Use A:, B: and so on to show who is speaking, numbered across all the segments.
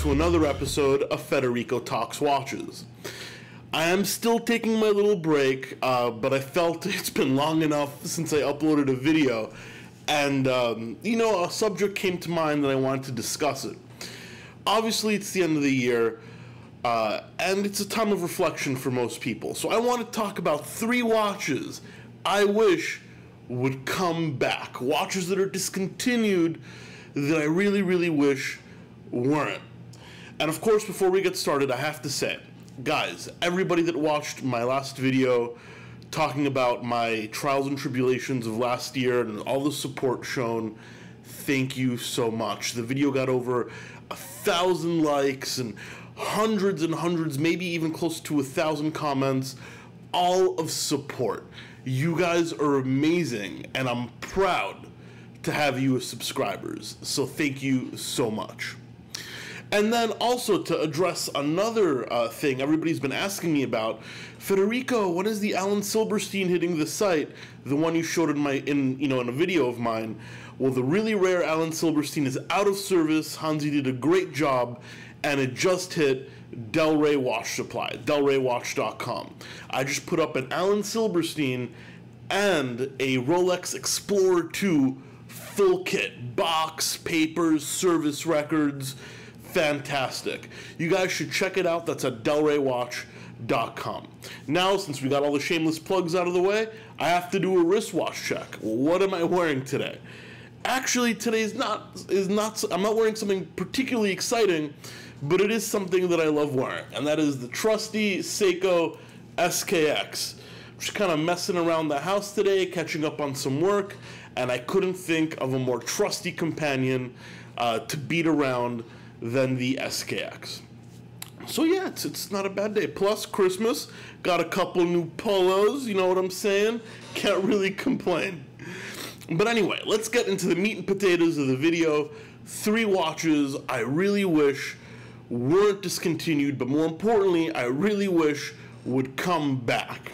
A: to another episode of Federico Talks Watches. I am still taking my little break, but I felt it's been long enough since I uploaded a video, and a subject came to mind that I wanted to discuss it. Obviously, it's the end of the year, and it's a time of reflection for most people. So I want to talk about 3 watches I wish would come back. Watches that are discontinued that I really, really wish weren't. And of course, before we get started, I have to say, guys, everybody that watched my last video talking about my trials and tribulations of last year and all the support shown, thank you so much. The video got over 1,000 likes and hundreds, maybe even close to 1,000 comments, all of support. You guys are amazing, and I'm proud to have you as subscribers, so thank you so much. And then also to address another thing everybody's been asking me about, Federico, when is the Alan Silberstein hitting the site? The one you showed in a video of mine. Well, the really rare Alan Silberstein is out of service. Hansi did a great job, and it just hit Delray Watch Supply, delraywatch.com. I just put up an Alan Silberstein and a Rolex Explorer 2 full kit, box, papers, service records, fantastic. You guys should check it out. That's at delraywatch.com. Now, since we got all the shameless plugs out of the way, I have to do a wristwatch check. What am I wearing today? Actually, I'm not wearing something particularly exciting, but it is something that I love wearing, and that is the trusty Seiko SKX. Just kind of messing around the house today, catching up on some work, and I couldn't think of a more trusty companion to beat around than the SKX. So yeah, it's not a bad day. Plus Christmas, got a couple new polos, you know what I'm saying? Can't really complain. But anyway, let's get into the meat and potatoes of the video. 3 watches I really wish weren't discontinued, but more importantly, I really wish would come back.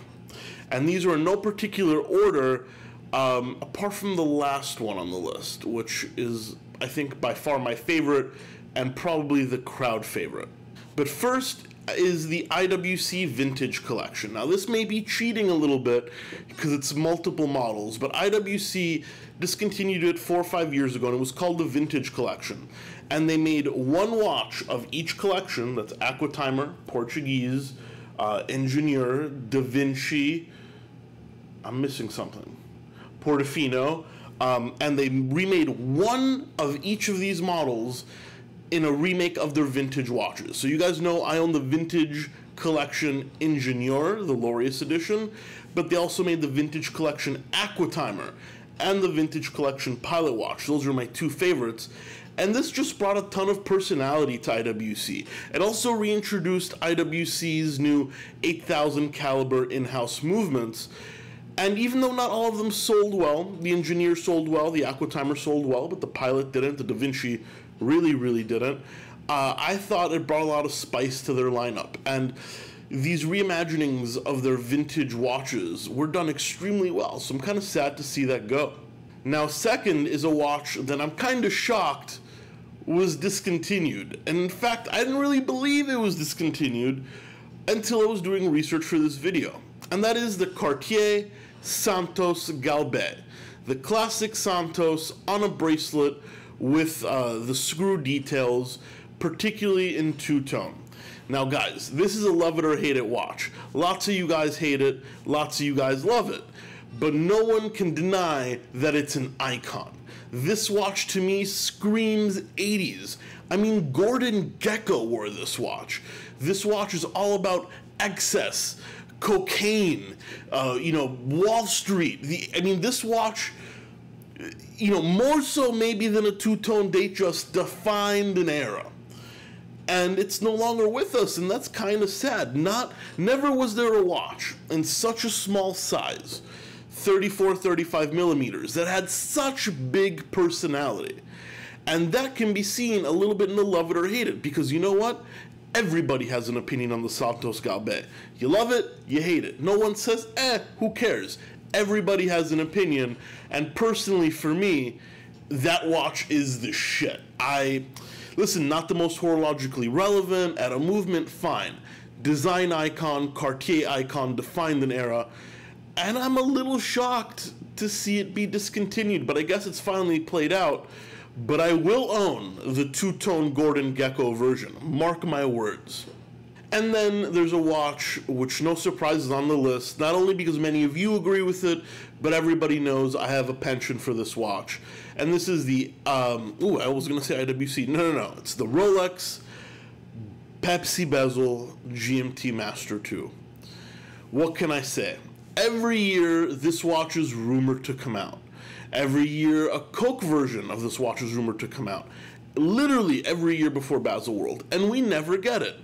A: And these are in no particular order, apart from the last one on the list, which is, I think, by far my favorite and probably the crowd favorite. But first is the IWC Vintage Collection. Now, this may be cheating a little bit because it's multiple models, but IWC discontinued it 4 or 5 years ago, and it was called the Vintage Collection. And they made 1 watch of each collection. That's Aquatimer, Portuguese, Engineer, Da Vinci, I'm missing something, Portofino, and they remade 1 of each of these models in a remake of their vintage watches. So you guys know I own the Vintage Collection Ingenieur, the Laureus edition, but they also made the Vintage Collection Aquatimer and the Vintage Collection Pilot Watch. Those are my 2 favorites. And this just brought a ton of personality to IWC. It also reintroduced IWC's new 8,000 caliber in-house movements. And even though not all of them sold well, the Engineer sold well, the Aquatimer sold well, but the Pilot didn't, the Da Vinci really didn't, I thought it brought a lot of spice to their lineup. And these reimaginings of their vintage watches were done extremely well, so I'm kind of sad to see that go. Now, second is a watch that I'm kind of shocked was discontinued. And in fact, I didn't really believe it was discontinued until I was doing research for this video. And that is the Cartier Santos Galbee. The classic Santos on a bracelet with the screw details, particularly in two-tone. Now guys, this is a love it or hate it watch. Lots of you guys hate it, lots of you guys love it. But no one can deny that it's an icon. This watch to me screams 80s. I mean, Gordon Gekko wore this watch. This watch is all about excess, cocaine, Wall Street. This watch, more so maybe than a two-tone date, just defined an era. And it's no longer with us, and that's kind of sad. Never was there a watch in such a small size, 34, 35 millimeters, that had such big personality. And that can be seen a little bit in the love it or hate it, because you know what? Everybody has an opinion on the Santos Galbee. You love it, you hate it. No one says, who cares? Everybody has an opinion, and personally for me, that watch is the shit. Listen, not the most horologically relevant, at a movement, fine. Design icon, Cartier icon, defined an era. And I'm a little shocked to see it be discontinued, but I guess it's finally played out. But I will own the two-tone Gordon Gekko version, mark my words. And then there's a watch, which no surprise is on the list, not only because many of you agree with it, but everybody knows I have a penchant for this watch. And this is the, I was going to say IWC, no, it's the Rolex Pepsi Bezel GMT Master 2. What can I say? Every year, this watch is rumored to come out. Every year, a Coke version of this watch is rumored to come out. Literally every year before Baselworld, and we never get it.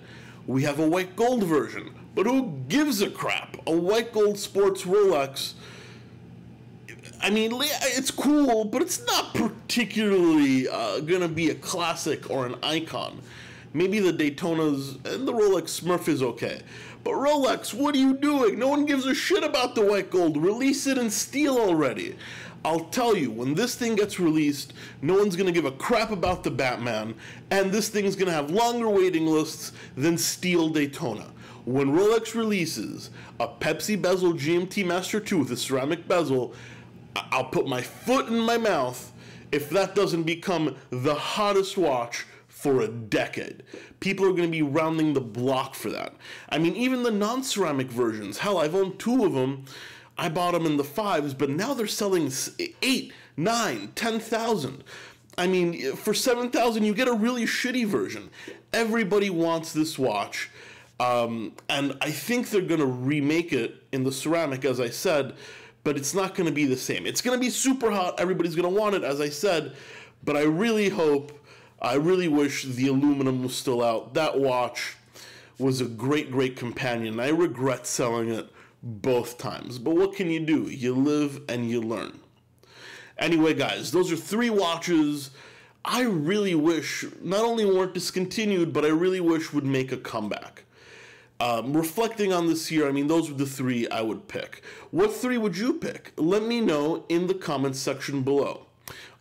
A: We have a white gold version, but who gives a crap? A white gold sports Rolex, I mean, it's cool, but it's not particularly gonna be a classic or an icon. Maybe the Daytonas and the Rolex Smurf is okay. But Rolex, what are you doing? No one gives a shit about the white gold. Release it in steel already. I'll tell you, when this thing gets released, no one's going to give a crap about the Batman, and this thing's going to have longer waiting lists than steel Daytona. When Rolex releases a Pepsi Bezel GMT Master 2 with a ceramic bezel, I'll put my foot in my mouth if that doesn't become the hottest watch for a decade. People are going to be rounding the block for that. I mean, even the non-ceramic versions, hell, I've owned two of them. I bought them in the 5s, but now they're selling 8, 9, 10,000. I mean, for 7,000, you get a really shitty version. Everybody wants this watch, and I think they're going to remake it in the ceramic, as I said, but it's not going to be the same. It's going to be super hot. Everybody's going to want it, as I said, but I really wish the aluminum was still out. That watch was a great, great companion. I regret selling it both times. But what can you do? You live and you learn. Anyway, guys, those are 3 watches I really wish not only weren't discontinued, but I really wish would make a comeback. Reflecting on this year, I mean, those were the 3 I would pick. What 3 would you pick? Let me know in the comments section below.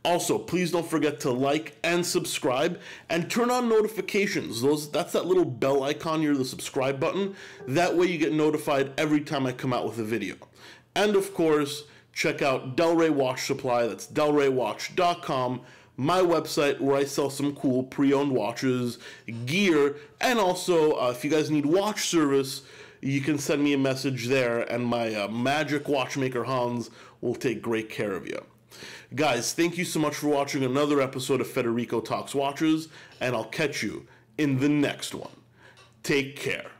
A: Also, please don't forget to like and subscribe and turn on notifications. That's that little bell icon near the subscribe button. That way you get notified every time I come out with a video. And of course, check out Del Rey Watch Supply. That's delraywatch.com, my website where I sell some cool pre-owned watches, gear, and also if you guys need watch service, you can send me a message there and my magic watchmaker Hans will take great care of you. Guys, thank you so much for watching another episode of Federico Talks Watches, and I'll catch you in the next one. Take care.